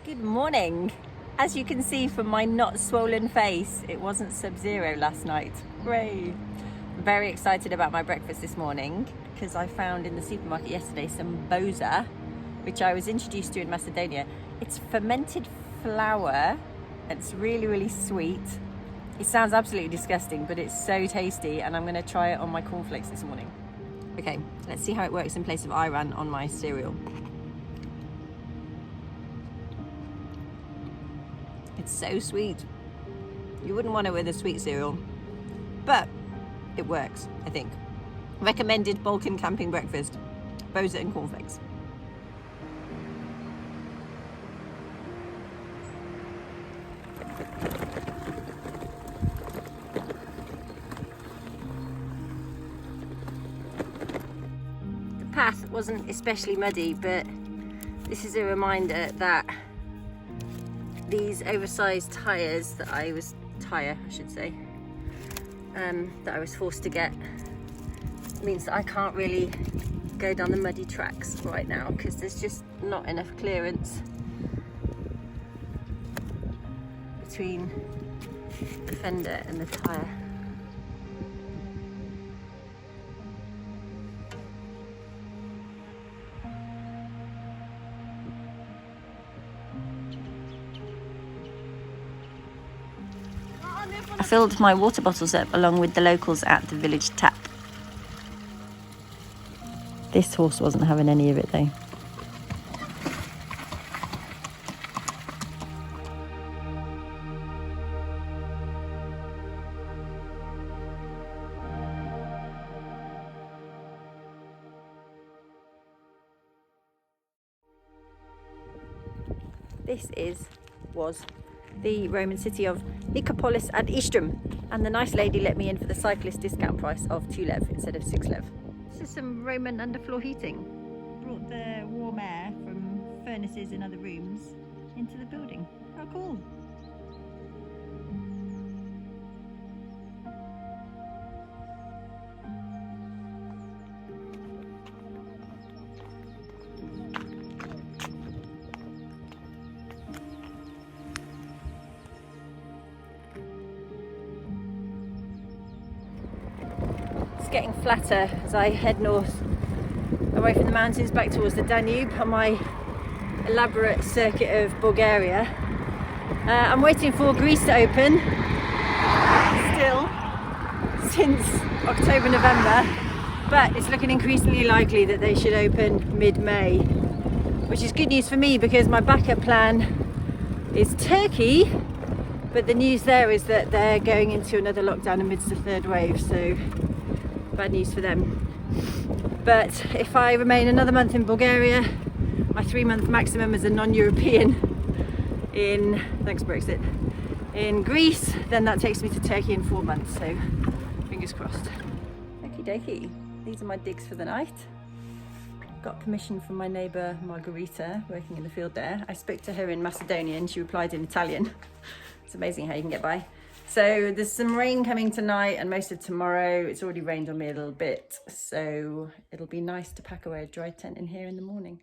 Good morning. As you can see from my not swollen face, it wasn't sub-zero last night. Hooray! I'm very excited about my breakfast this morning because I found in the supermarket yesterday some boza, which I was introduced to in Macedonia. It's fermented flour. It's really sweet. It sounds absolutely disgusting, but it's so tasty, and I'm going to try it on my cornflakes this morning. Okay, let's see how it works in place of ayran on my cereal. It's so sweet. You wouldn't want it with a sweet cereal, but it works, I think. Recommended Balkan camping breakfast, boza and cornflakes. The path wasn't especially muddy, but this is a reminder that these oversized tyres that I was forced to get means that I can't really go down the muddy tracks right now because there's just not enough clearance between the fender and the tyre. I filled my water bottles up along with the locals at the village tap. This horse wasn't having any of it though. This was the Roman city of Nicopolis and Istrum, and the nice lady let me in for the cyclist discount price of 2 lev instead of 6 lev. This is some Roman underfloor heating. Brought the warm air from furnaces in other rooms into the building. How cool! Getting flatter as I head north away from the mountains back towards the Danube on my elaborate circuit of Bulgaria. I'm waiting for Greece to open still since October, November, but it's looking increasingly likely that they should open mid-May, which is good news for me because my backup plan is Turkey, but the news there is that they're going into another lockdown amidst the third wave, so bad news for them. But if I remain another month in Bulgaria, my 3-month maximum as a non-European in, thanks Brexit, in Greece, then that takes me to Turkey in 4 months, so fingers crossed. Okie dokie, these are my digs for the night. Got permission from my neighbour Margarita, working in the field there. I spoke to her in Macedonian, she replied in Italian. It's amazing how you can get by. So there's some rain coming tonight and most of tomorrow. It's already rained on me a little bit, so it'll be nice to pack away a dry tent in here in the morning.